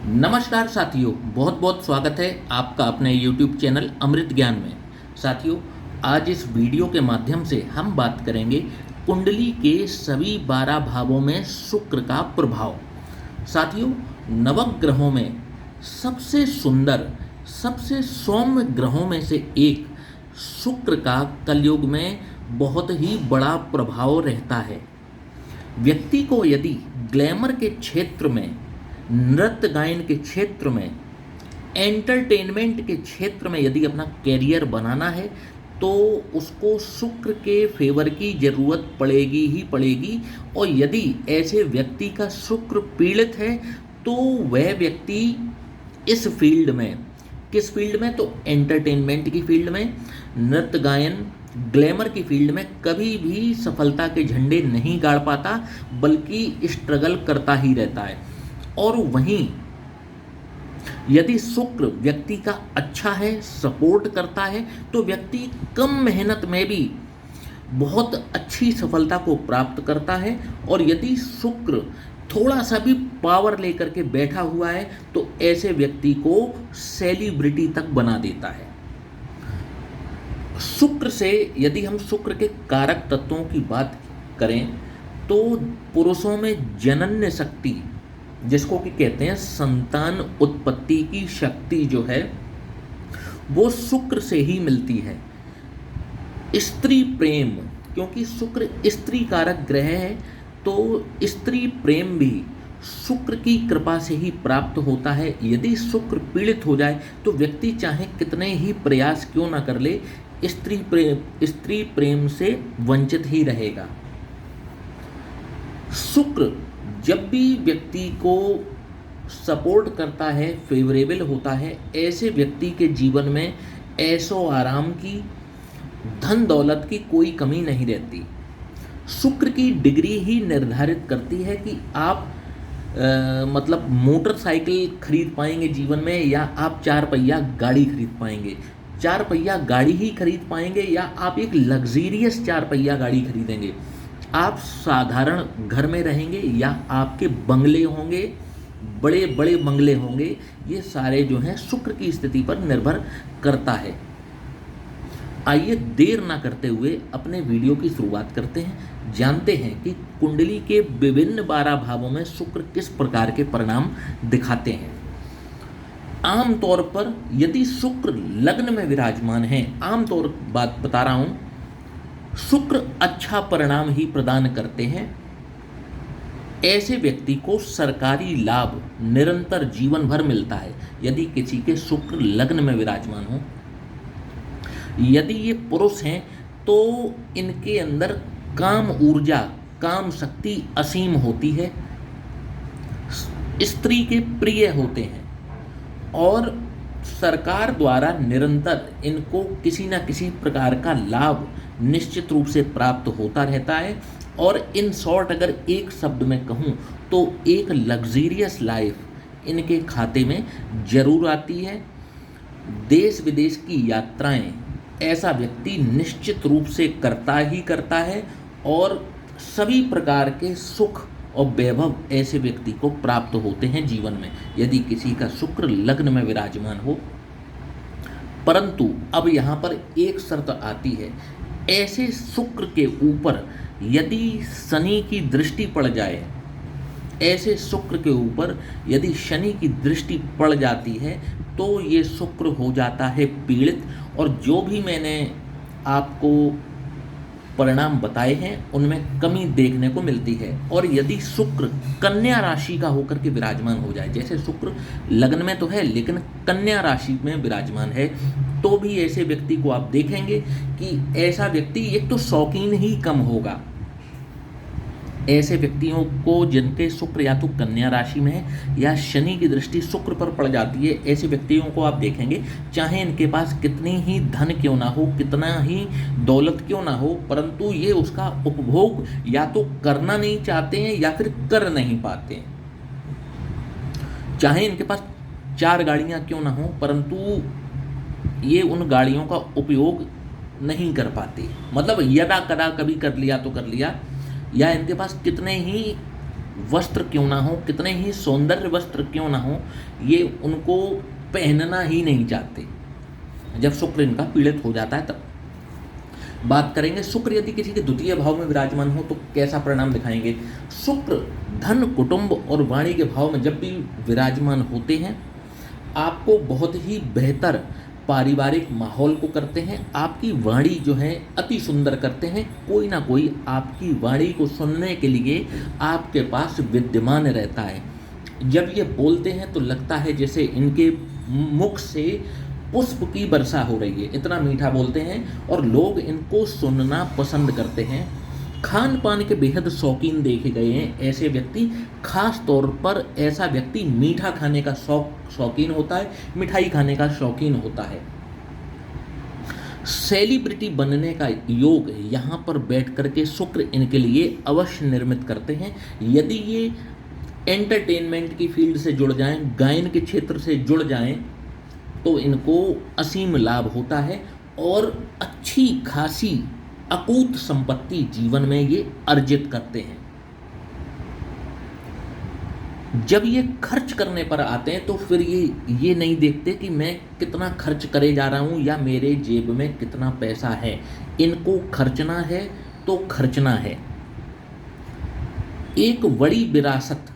नमस्कार साथियों, बहुत बहुत स्वागत है आपका अपने YouTube चैनल अमृत ज्ञान में। साथियों, आज इस वीडियो के माध्यम से हम बात करेंगे कुंडली के सभी 12 भावों में शुक्र का प्रभाव। साथियों, नवग्रहों में सबसे सुंदर, सबसे सौम्य ग्रहों में से एक शुक्र का कलयुग में बहुत ही बड़ा प्रभाव रहता है। व्यक्ति को यदि ग्लैमर के क्षेत्र में, नृत्य गायन के क्षेत्र में, एंटरटेनमेंट के क्षेत्र में यदि अपना कैरियर बनाना है तो उसको शुक्र के फेवर की ज़रूरत पड़ेगी ही पड़ेगी। और यदि ऐसे व्यक्ति का शुक्र पीड़ित है तो वह व्यक्ति इस फील्ड में, किस फील्ड में, तो एंटरटेनमेंट की फील्ड में, नृत्य गायन, ग्लैमर की फील्ड में कभी भी सफलता के झंडे नहीं गाड़ पाता, बल्कि स्ट्रगल करता ही रहता है। और वहीं यदि शुक्र व्यक्ति का अच्छा है, सपोर्ट करता है, तो व्यक्ति कम मेहनत में भी बहुत अच्छी सफलता को प्राप्त करता है। और यदि शुक्र थोड़ा सा भी पावर लेकर के बैठा हुआ है तो ऐसे व्यक्ति को सेलिब्रिटी तक बना देता है। शुक्र से यदि हम शुक्र के कारक तत्वों की बात करें तो पुरुषों में जनन्य शक्ति, जिसको कि कहते हैं संतान उत्पत्ति की शक्ति, जो है वो शुक्र से ही मिलती है। स्त्री प्रेम, क्योंकि शुक्र स्त्री कारक ग्रह है तो स्त्री प्रेम भी शुक्र की कृपा से ही प्राप्त होता है। यदि शुक्र पीड़ित हो जाए तो व्यक्ति चाहे कितने ही प्रयास क्यों ना कर ले, स्त्री प्रेम से वंचित ही रहेगा। शुक्र जब भी व्यक्ति को सपोर्ट करता है, फेवरेबल होता है, ऐसे व्यक्ति के जीवन में ऐशो आराम की, धन दौलत की कोई कमी नहीं रहती। शुक्र की डिग्री ही निर्धारित करती है कि आप मतलब मोटरसाइकिल खरीद पाएंगे जीवन में, या आप 4 पहिया गाड़ी खरीद पाएंगे। 4 पहिया गाड़ी ही खरीद पाएंगे या आप एक लग्जीरियस 4 पहिया गाड़ी खरीदेंगे। आप साधारण घर में रहेंगे या आपके बंगले होंगे, बड़े बड़े बंगले होंगे, ये सारे जो हैं शुक्र की स्थिति पर निर्भर करता है। आइए देर ना करते हुए अपने वीडियो की शुरुआत करते हैं, जानते हैं कि कुंडली के विभिन्न 12 भावों में शुक्र किस प्रकार के परिणाम दिखाते हैं। आमतौर पर यदि शुक्र लग्न में विराजमान है, आमतौर बात बता रहा हूं, शुक्र अच्छा परिणाम ही प्रदान करते हैं। ऐसे व्यक्ति को सरकारी लाभ निरंतर जीवन भर मिलता है यदि किसी के शुक्र लग्न में विराजमान हो। यदि ये पुरुष हैं तो इनके अंदर काम ऊर्जा, काम शक्ति असीम होती है, स्त्री के प्रिय होते हैं और सरकार द्वारा निरंतर इनको किसी न किसी प्रकार का लाभ निश्चित रूप से प्राप्त होता रहता है। और इन शॉर्ट अगर एक शब्द में कहूँ तो एक लग्जीरियस लाइफ इनके खाते में जरूर आती है। देश विदेश की यात्राएं ऐसा व्यक्ति निश्चित रूप से करता ही करता है और सभी प्रकार के सुख और वैभव ऐसे व्यक्ति को प्राप्त होते हैं जीवन में यदि किसी का शुक्र लग्न में विराजमान हो। परंतु अब यहाँ पर एक शर्त आती है, ऐसे शुक्र के ऊपर यदि शनि की दृष्टि पड़ जाए, ऐसे शुक्र के ऊपर यदि शनि की दृष्टि पड़ जाती है तो ये शुक्र हो जाता है पीड़ित। और जो भी मैंने आपको परिणाम बताए हैं उनमें कमी देखने को मिलती है। और यदि शुक्र कन्या राशि का होकर के विराजमान हो जाए, जैसे शुक्र लग्न में तो है लेकिन कन्या राशि में विराजमान है, तो भी ऐसे व्यक्ति को आप देखेंगे कि ऐसा व्यक्ति एक तो शौकीन ही कम होगा। ऐसे व्यक्तियों को जिनके शुक्र या तो कन्या राशि में है या शनि की दृष्टि शुक्र पर पड़ जाती है, ऐसे व्यक्तियों को आप देखेंगे चाहे इनके पास कितनी ही धन क्यों ना हो, कितना ही दौलत क्यों ना हो, परंतु ये उसका उपभोग या तो करना नहीं चाहते हैं या फिर कर नहीं पाते हैं। चाहे इनके पास 4 गाड़ियां क्यों ना हो, परंतु ये उन गाड़ियों का उपयोग नहीं कर पाते। मतलब यदा कदा कभी कर लिया तो कर लिया, या इनके पास कितने ही वस्त्र क्यों ना हो, कितने ही सौंदर्य वस्त्र क्यों ना हो, ये उनको पहनना ही नहीं चाहते जब शुक्र इनका पीड़ित हो जाता है तब। बात करेंगे शुक्र यदि किसी के द्वितीय भाव में विराजमान हो तो कैसा परिणाम दिखाएंगे। शुक्र धन, कुटुंब और वाणी के भाव में जब भी विराजमान होते हैं, आपको बहुत ही बेहतर पारिवारिक माहौल को करते हैं। आपकी वाणी जो है अति सुंदर करते हैं। कोई ना कोई आपकी वाणी को सुनने के लिए आपके पास विद्यमान रहता है। जब ये बोलते हैं तो लगता है जैसे इनके मुख से पुष्प की वर्षा हो रही है, इतना मीठा बोलते हैं और लोग इनको सुनना पसंद करते हैं। खान पान के बेहद शौकीन देखे गए हैं ऐसे व्यक्ति। खास तौर पर ऐसा व्यक्ति मीठा खाने का शौकीन होता है, मिठाई खाने का शौकीन होता है। सेलिब्रिटी बनने का योग यहाँ पर बैठ करके शुक्र इनके लिए अवश्य निर्मित करते हैं। यदि ये एंटरटेनमेंट की फील्ड से जुड़ जाएं, गायन के क्षेत्र से जुड़ जाएं, तो इनको असीम लाभ होता है और अच्छी खासी अकूत संपत्ति जीवन में ये अर्जित करते हैं। जब ये खर्च करने पर आते हैं तो फिर ये नहीं देखते कि मैं कितना खर्च करे जा रहा हूं या मेरे जेब में कितना पैसा है। इनको खर्चना है तो खर्चना है। एक बड़ी विरासत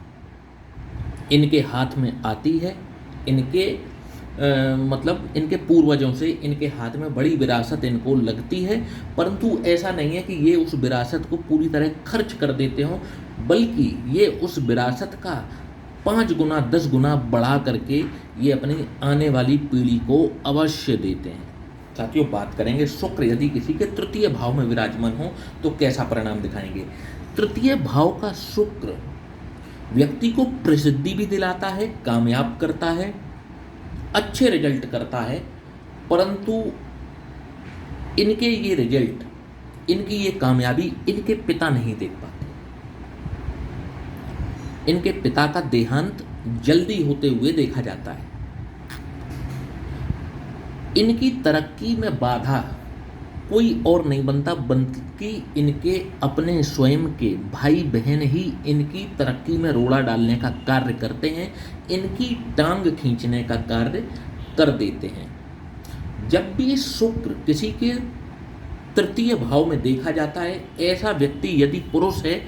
इनके हाथ में आती है। इनके मतलब इनके पूर्वजों से इनके हाथ में बड़ी विरासत इनको लगती है, परंतु ऐसा नहीं है कि ये उस विरासत को पूरी तरह खर्च कर देते हों, बल्कि ये उस विरासत का 5 गुना 10 गुना बढ़ा करके ये अपनी आने वाली पीढ़ी को अवश्य देते हैं। साथियों, बात करेंगे शुक्र यदि किसी के तृतीय भाव में विराजमान हो तो कैसा परिणाम दिखाएंगे। तृतीय भाव का शुक्र व्यक्ति को प्रसिद्धि भी दिलाता है, कामयाब करता है, अच्छे रिजल्ट करता है, परंतु इनके ये रिजल्ट, इनकी ये कामयाबी इनके पिता नहीं देख पाते। इनके पिता का देहांत जल्दी होते हुए देखा जाता है। इनकी तरक्की में बाधा कोई और नहीं बनता, बल्कि इनके अपने स्वयं के भाई बहन ही इनकी तरक्की में रोड़ा डालने का कार्य करते हैं, इनकी टांग खींचने का कार्य कर देते हैं। जब भी शुक्र किसी के तृतीय भाव में देखा जाता है, ऐसा व्यक्ति यदि पुरुष है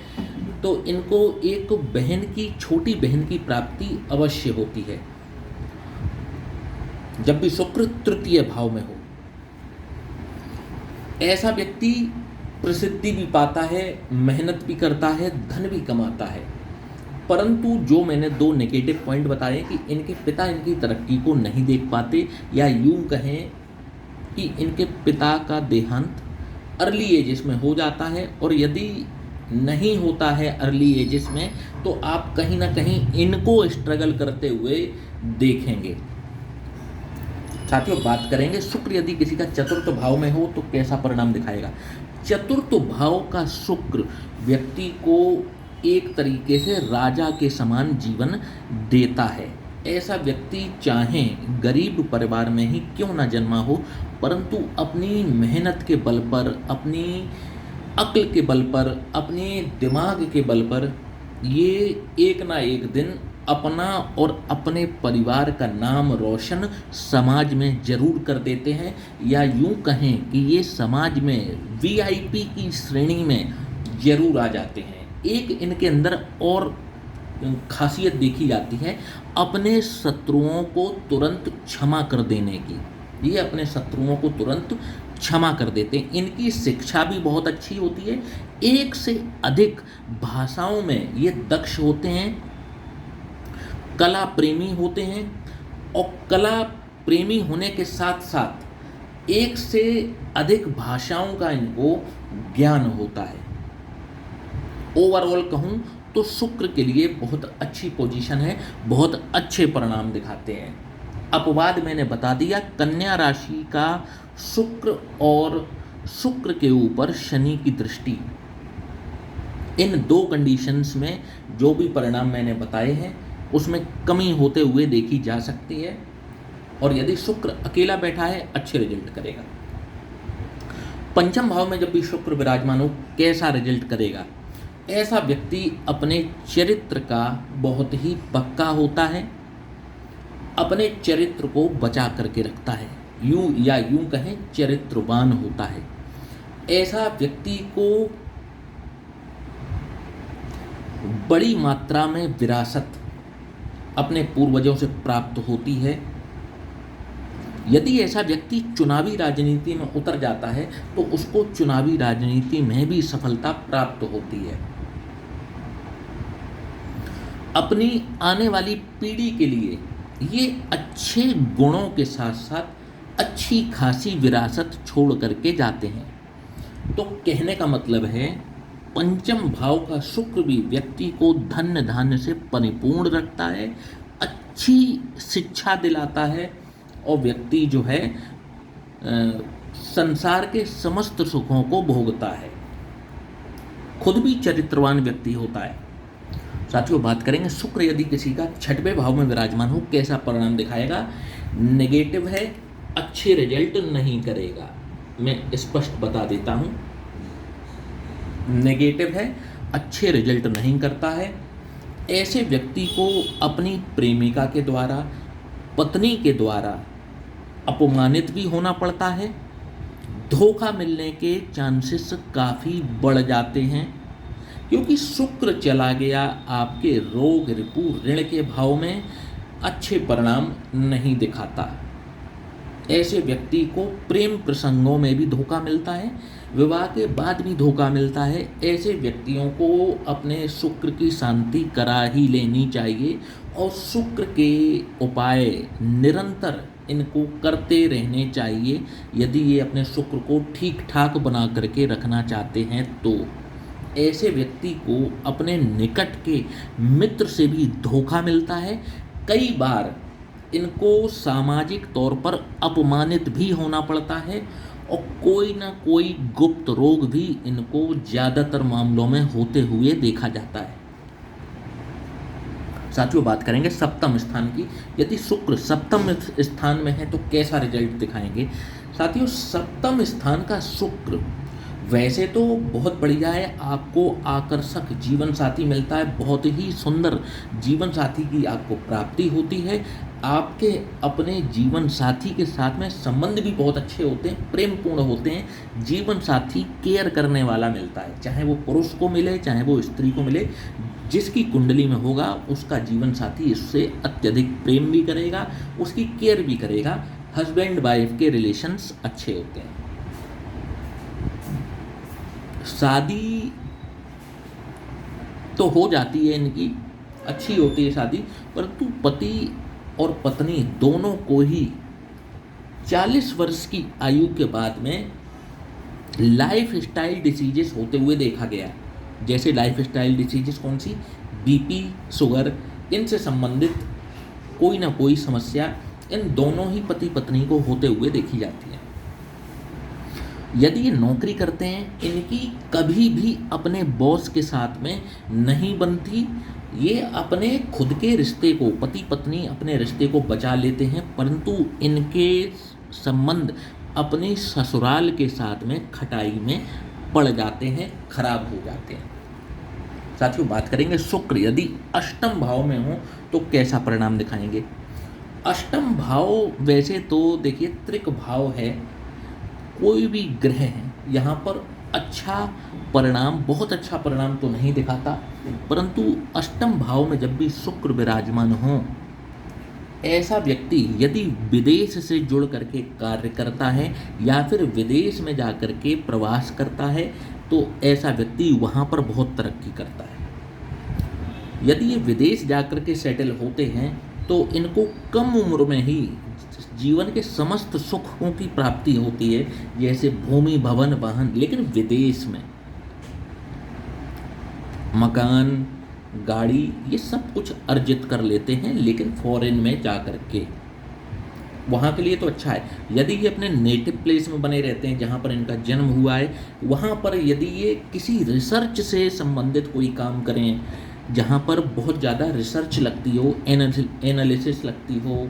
तो इनको एक बहन की, छोटी बहन की प्राप्ति अवश्य होती है। जब भी शुक्र तृतीय भाव में हो, ऐसा व्यक्ति प्रसिद्धि भी पाता है, मेहनत भी करता है, धन भी कमाता है। परंतु जो मैंने 2 नेगेटिव पॉइंट बताए कि इनके पिता इनकी तरक्की को नहीं देख पाते, या यूं कहें कि इनके पिता का देहांत अर्ली एजेस में हो जाता है, और यदि नहीं होता है अर्ली एजेस में तो आप कहीं ना कहीं इनको स्ट्रगल करते हुए देखेंगे। साथियों, बात करेंगे शुक्र यदि किसी का चतुर्थ भाव में हो तो कैसा परिणाम दिखाएगा। चतुर्थ भाव का शुक्र व्यक्ति को एक तरीके से राजा के समान जीवन देता है। ऐसा व्यक्ति चाहे गरीब परिवार में ही क्यों ना जन्मा हो, परंतु अपनी मेहनत के बल पर, अपनी अक्ल के बल पर, अपने दिमाग के बल पर ये एक ना एक दिन अपना और अपने परिवार का नाम रोशन समाज में जरूर कर देते हैं, या यूं कहें कि ये समाज में वीआईपी की श्रेणी में जरूर आ जाते हैं। एक इनके अंदर और खासियत देखी जाती है, अपने शत्रुओं को तुरंत क्षमा कर देने की। ये अपने शत्रुओं को तुरंत क्षमा कर देते हैं। इनकी शिक्षा भी बहुत अच्छी होती है, एक से अधिक भाषाओं में ये दक्ष होते हैं, कला प्रेमी होते हैं, और कला प्रेमी होने के साथ साथ एक से अधिक भाषाओं का इनको ज्ञान होता है। ओवरऑल कहूँ तो शुक्र के लिए बहुत अच्छी पोजीशन है, बहुत अच्छे परिणाम दिखाते हैं। अपवाद मैंने बता दिया, कन्या राशि का शुक्र और शुक्र के ऊपर शनि की दृष्टि, इन 2 कंडीशंस में जो भी परिणाम मैंने बताए हैं उसमें कमी होते हुए देखी जा सकती है, और यदि शुक्र अकेला बैठा है अच्छे रिजल्ट करेगा। पंचम भाव में जब भी शुक्र विराजमान हो कैसा रिजल्ट करेगा। ऐसा व्यक्ति अपने चरित्र का बहुत ही पक्का होता है, अपने चरित्र को बचा करके रखता है, यूं कहें चरित्रवान होता है। ऐसा व्यक्ति को बड़ी मात्रा में विरासत अपने पूर्वजों से प्राप्त होती है। यदि ऐसा व्यक्ति चुनावी राजनीति में उतर जाता है तो उसको चुनावी राजनीति में भी सफलता प्राप्त होती है। अपनी आने वाली पीढ़ी के लिए ये अच्छे गुणों के साथ साथ अच्छी खासी विरासत छोड़ करके जाते हैं। तो कहने का मतलब है, पंचम भाव का शुक्र भी व्यक्ति को धन धान्य से परिपूर्ण रखता है, अच्छी शिक्षा दिलाता है और व्यक्ति जो है संसार के समस्त सुखों को भोगता है, खुद भी चरित्रवान व्यक्ति होता है। साथियों, बात करेंगे शुक्र यदि किसी का छठवें भाव में विराजमान हो कैसा परिणाम दिखाएगा। नेगेटिव है, अच्छे रिजल्ट नहीं करेगा। मैं स्पष्ट बता देता हूं, नेगेटिव है, अच्छे रिजल्ट नहीं करता है। ऐसे व्यक्ति को अपनी प्रेमिका के द्वारा, पत्नी के द्वारा अपमानित भी होना पड़ता है। धोखा मिलने के चांसेस काफ़ी बढ़ जाते हैं, क्योंकि शुक्र चला गया आपके रोग रिपु ऋण के भाव में, अच्छे परिणाम नहीं दिखाता। ऐसे व्यक्ति को प्रेम प्रसंगों में भी धोखा मिलता है, विवाह के बाद भी धोखा मिलता है। ऐसे व्यक्तियों को अपने शुक्र की शांति करा ही लेनी चाहिए और शुक्र के उपाय निरंतर इनको करते रहने चाहिए यदि ये अपने शुक्र को ठीक ठाक बना करके रखना चाहते हैं। तो ऐसे व्यक्ति को अपने निकट के मित्र से भी धोखा मिलता है। कई बार इनको सामाजिक तौर पर अपमानित भी होना पड़ता है और कोई ना कोई गुप्त रोग भी इनको ज़्यादातर मामलों में होते हुए देखा जाता है। साथियों, बात करेंगे सप्तम स्थान की। यदि शुक्र सप्तम स्थान में है तो कैसा रिजल्ट दिखाएंगे। साथियों, सप्तम स्थान का शुक्र वैसे तो बहुत बढ़िया है, आपको आकर्षक जीवन साथी मिलता है, बहुत ही सुंदर जीवन साथी की आपको प्राप्ति होती है। आपके अपने जीवन साथी के साथ में संबंध भी बहुत अच्छे होते हैं, प्रेमपूर्ण होते हैं। जीवन साथी केयर करने वाला मिलता है, चाहे वो पुरुष को मिले चाहे वो स्त्री को मिले। जिसकी कुंडली में होगा उसका जीवन साथी इससे अत्यधिक प्रेम भी करेगा, उसकी केयर भी करेगा। हस्बैंड वाइफ के रिलेशंस अच्छे होते हैं। शादी तो हो जाती है इनकी, अच्छी होती है शादी, परंतु पति और पत्नी दोनों को ही 40 वर्ष की आयु के बाद में लाइफ स्टाइल डिसीजेस होते हुए देखा गया है। जैसे लाइफ स्टाइल डिसीजेस कौन सी, बीपी, शुगर, इनसे संबंधित कोई ना कोई समस्या इन दोनों ही पति पत्नी को होते हुए देखी जाती है। यदि ये नौकरी करते हैं, इनकी कभी भी अपने बॉस के साथ में नहीं बनती। ये अपने खुद के रिश्ते को, पति पत्नी अपने रिश्ते को बचा लेते हैं, परंतु इनके संबंध अपने ससुराल के साथ में खटाई में पड़ जाते हैं, खराब हो जाते हैं। साथियों, बात करेंगे शुक्र यदि अष्टम भाव में हो तो कैसा परिणाम दिखाएंगे। अष्टम भाव वैसे तो देखिए त्रिक भाव है, कोई भी ग्रह है यहाँ पर अच्छा परिणाम, बहुत अच्छा परिणाम तो नहीं दिखाता, परंतु अष्टम भाव में जब भी शुक्र विराजमान हो, ऐसा व्यक्ति यदि विदेश से जुड़ करके कार्य करता है या फिर विदेश में जा कर के प्रवास करता है तो ऐसा व्यक्ति वहाँ पर बहुत तरक्की करता है। यदि ये विदेश जा कर के सेटल होते हैं तो इनको कम उम्र में ही जीवन के समस्त सुखों की प्राप्ति होती है, जैसे भूमि, भवन, वाहन। लेकिन विदेश में मकान, गाड़ी, ये सब कुछ अर्जित कर लेते हैं, लेकिन फॉरेन में जा कर के वहाँ के लिए तो अच्छा है। यदि ये अपने नेटिव प्लेस में बने रहते हैं जहाँ पर इनका जन्म हुआ है, वहाँ पर यदि ये किसी रिसर्च से संबंधित कोई काम करें जहाँ पर बहुत ज़्यादा रिसर्च लगती हो, एनालिसिस लगती हो,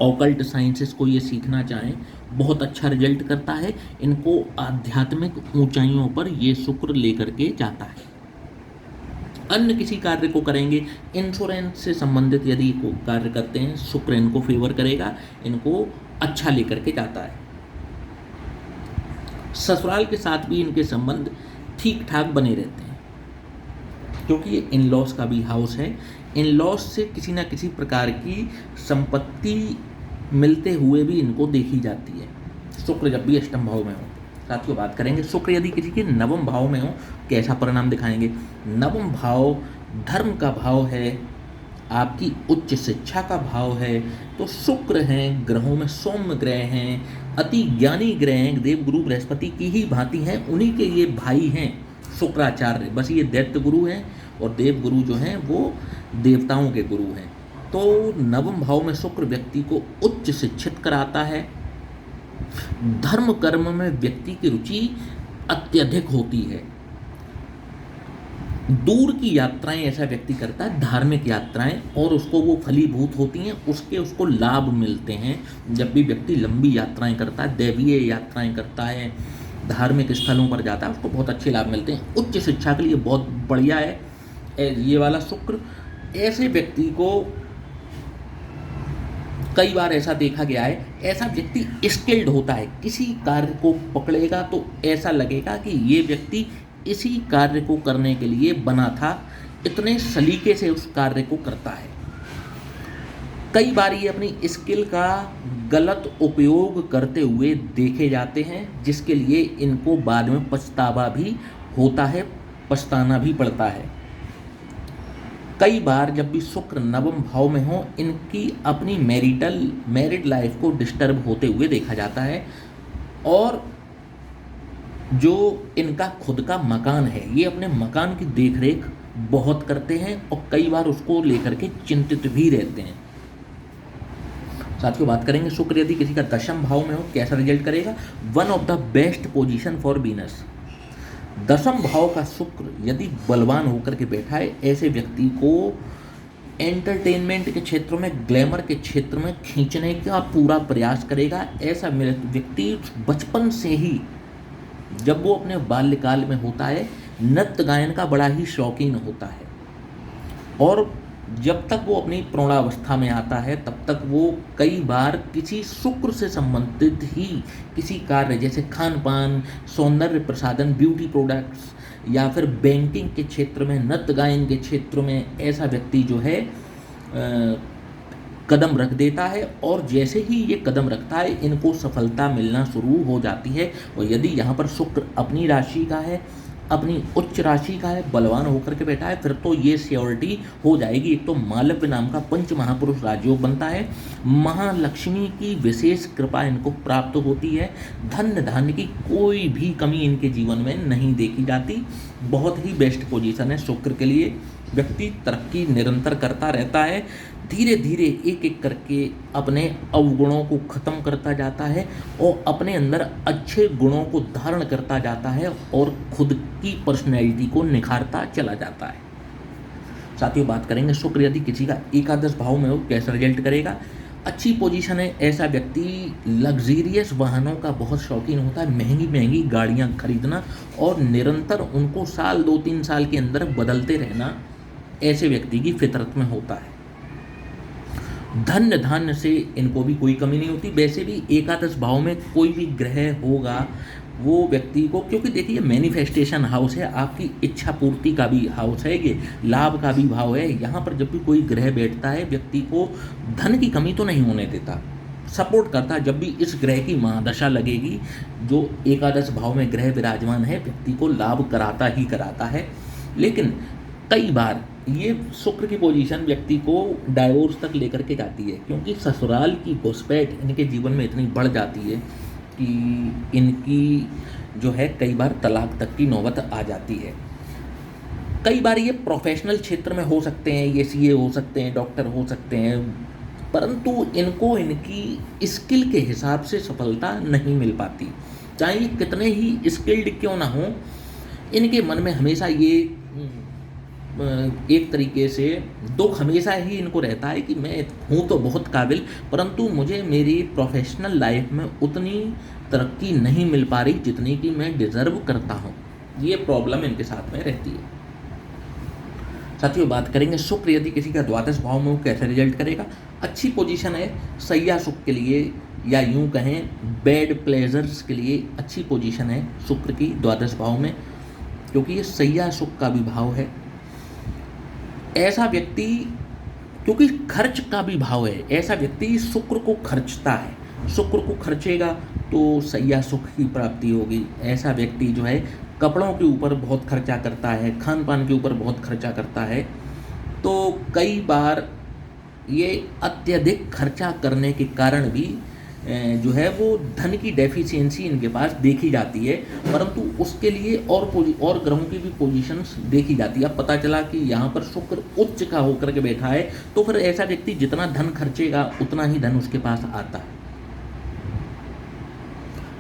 ऑकल्ट साइंसेस को ये सीखना चाहें, बहुत अच्छा रिजल्ट करता है, इनको आध्यात्मिक ऊंचाइयों पर ये शुक्र लेकर के जाता है। अन्य किसी कार्य को करेंगे, इंश्योरेंस से संबंधित यदि को कार्य करते हैं, शुक्र इनको फेवर करेगा, इनको अच्छा लेकर के जाता है। ससुराल के साथ भी इनके संबंध ठीक ठाक बने रहते हैं, क्योंकि ये इन लॉस का भी हाउस है। इन लॉस से किसी न किसी प्रकार की संपत्ति मिलते हुए भी इनको देखी जाती है, शुक्र जब भी अष्टम भाव में हो। साथियों, बात करेंगे शुक्र यदि किसी के नवम भाव में हो कैसा परिणाम दिखाएंगे। नवम भाव धर्म का भाव है, आपकी उच्च शिक्षा का भाव है। तो शुक्र हैं, ग्रहों में सौम्य ग्रह हैं, अति ज्ञानी ग्रह हैं, देवगुरु बृहस्पति की ही भांति हैं, उन्हीं के ये भाई हैं शुक्राचार्य। बस ये दैत्य गुरु हैं और देवगुरु जो हैं वो देवताओं के गुरु हैं। तो नवम भाव में शुक्र व्यक्ति को उच्च शिक्षित कराता है। धर्म कर्म में व्यक्ति की रुचि अत्यधिक होती है। दूर की यात्राएं ऐसा व्यक्ति करता है, धार्मिक यात्राएं, और उसको वो फलीभूत होती हैं, उसको लाभ मिलते हैं। जब भी व्यक्ति लंबी यात्राएं करता है, दैवीय यात्राएं करता है, धार्मिक स्थलों पर जाता है, उसको बहुत अच्छे लाभ मिलते हैं। उच्च शिक्षा के लिए बहुत बढ़िया है ये वाला शुक्र। ऐसे व्यक्ति को कई बार ऐसा देखा गया है, ऐसा व्यक्ति स्किल्ड होता है, किसी कार्य को पकड़ेगा तो ऐसा लगेगा कि ये व्यक्ति इसी कार्य को करने के लिए बना था, इतने सलीके से उस कार्य को करता है। कई बार ये अपनी स्किल का गलत उपयोग करते हुए देखे जाते हैं, जिसके लिए इनको बाद में पछतावा भी होता है, पछताना भी पड़ता है। कई बार जब भी शुक्र नवम भाव में हो, इनकी अपनी मैरिड लाइफ को डिस्टर्ब होते हुए देखा जाता है। और जो इनका खुद का मकान है, ये अपने मकान की देखरेख बहुत करते हैं और कई बार उसको लेकर के चिंतित भी रहते हैं। साथियों, बात करेंगे शुक्र यदि किसी का दशम भाव में हो कैसा रिजल्ट करेगा। One of the best position for Venus. दशम भाव का शुक्र यदि बलवान होकर के बैठा है, ऐसे व्यक्ति को एंटरटेनमेंट के क्षेत्र में, ग्लैमर के क्षेत्र में खींचने का पूरा प्रयास करेगा। ऐसा व्यक्ति बचपन से ही, जब वो अपने बाल्यकाल में होता है, नृत्य गायन का बड़ा ही शौकीन होता है, और जब तक वो अपनी प्रौढ़ावस्था में आता है तब तक वो कई बार किसी शुक्र से संबंधित ही किसी कार्य, जैसे खान पान, सौंदर्य प्रसाधन, ब्यूटी प्रोडक्ट्स, या फिर बैंकिंग के क्षेत्र में, नृत्य गायन के क्षेत्र में, ऐसा व्यक्ति जो है कदम रख देता है। और जैसे ही ये कदम रखता है, इनको सफलता मिलना शुरू हो जाती है। और यदि यहाँ पर शुक्र अपनी राशि का है, अपनी उच्च राशि का है, बलवान होकर के बैठा है, फिर तो ये श्योरिटी हो जाएगी। एक तो मालव्य नाम का पंच महापुरुष राजयोग बनता है, महालक्ष्मी की विशेष कृपा इनको प्राप्त होती है, धन धान्य की कोई भी कमी इनके जीवन में नहीं देखी जाती। बहुत ही बेस्ट पोजीशन है शुक्र के लिए। व्यक्ति तरक्की निरंतर करता रहता है, धीरे धीरे एक एक करके अपने अवगुणों को खत्म करता जाता है और अपने अंदर अच्छे गुणों को धारण करता जाता है और खुद की पर्सनैलिटी को निखारता चला जाता है। साथियों, बात करेंगे शुक्र यदि किसी का एकादश भाव में हो कैसा रिजल्ट करेगा। अच्छी पोजीशन है। ऐसा व्यक्ति लग्जीरियस वाहनों का बहुत शौकीन होता है, महंगी महंगी गाड़ियाँ खरीदना और निरंतर उनको साल 2-3 साल के अंदर बदलते रहना ऐसे व्यक्ति की फितरत में होता है। धन्य धान्य से इनको भी कोई कमी नहीं होती। वैसे भी एकादश भाव में कोई भी ग्रह होगा वो व्यक्ति को, क्योंकि देखिए मैनिफेस्टेशन हाउस है, आपकी इच्छा पूर्ति का भी हाउस है, ये लाभ का भी भाव है। यहाँ पर जब भी कोई ग्रह बैठता है, व्यक्ति को धन की कमी तो नहीं होने देता, सपोर्ट करता है। जब भी इस ग्रह की महादशा लगेगी, जो एकादश भाव में ग्रह विराजमान है, व्यक्ति को लाभ कराता ही कराता है। लेकिन कई बार ये शुक्र की पोजीशन व्यक्ति को डाइवोर्स तक लेकर के जाती है, क्योंकि ससुराल की घुसपैठ इनके जीवन में इतनी बढ़ जाती है कि इनकी जो है कई बार तलाक तक की नौबत आ जाती है। कई बार ये प्रोफेशनल क्षेत्र में हो सकते हैं, ये सीए हो सकते हैं, डॉक्टर हो सकते हैं, परंतु इनको इनकी स्किल के हिसाब से सफलता नहीं मिल पाती। चाहे ये कितने ही स्किल्ड क्यों ना हो, इनके मन में हमेशा ये एक तरीके से दुख हमेशा ही इनको रहता है कि मैं हूँ तो बहुत काबिल, परंतु मुझे मेरी प्रोफेशनल लाइफ में उतनी तरक्की नहीं मिल पा रही जितनी कि मैं डिज़र्व करता हूँ। ये प्रॉब्लम इनके साथ में रहती है। साथियों, बात करेंगे शुक्र यदि किसी का द्वादश भाव में, वो कैसे रिजल्ट करेगा। अच्छी पोजीशन है सैया सुख के लिए, या यूं कहें बैड प्लेजर्स के लिए अच्छी पोजीशन है शुक्र की द्वादश भाव में, क्योंकि ये सैया सुख का भी भाव है। ऐसा व्यक्ति, क्योंकि खर्च का भी भाव है, ऐसा व्यक्ति शुक्र को खर्चता है। शुक्र को खर्चेगा तो सैया सुख की प्राप्ति होगी। ऐसा व्यक्ति जो है कपड़ों के ऊपर बहुत खर्चा करता है, खान पान के ऊपर बहुत खर्चा करता है, तो कई बार ये अत्यधिक खर्चा करने के कारण भी जो है वो धन की डेफिशिएंसी इनके पास देखी जाती है, परंतु उसके लिए और ग्रहों की भी पोजीशंस देखी जाती है। अब पता चला कि यहाँ पर शुक्र उच्च का होकर के बैठा है, तो फिर ऐसा व्यक्ति जितना धन खर्चेगा उतना ही धन उसके पास आता है।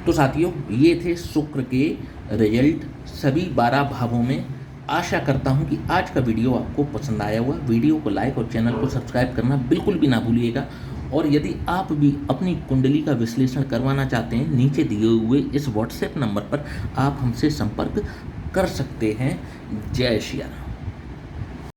तो साथियों, ये थे शुक्र के रिजल्ट सभी 12 भावों में। आशा करता हूँ कि आज का वीडियो आपको पसंद आया हुआ। वीडियो को लाइक और चैनल को सब्सक्राइब करना बिल्कुल भी ना भूलिएगा। और यदि आप भी अपनी कुंडली का विश्लेषण करवाना चाहते हैं, नीचे दिए हुए इस व्हाट्सएप नंबर पर आप हमसे संपर्क कर सकते हैं। जय श्री राम।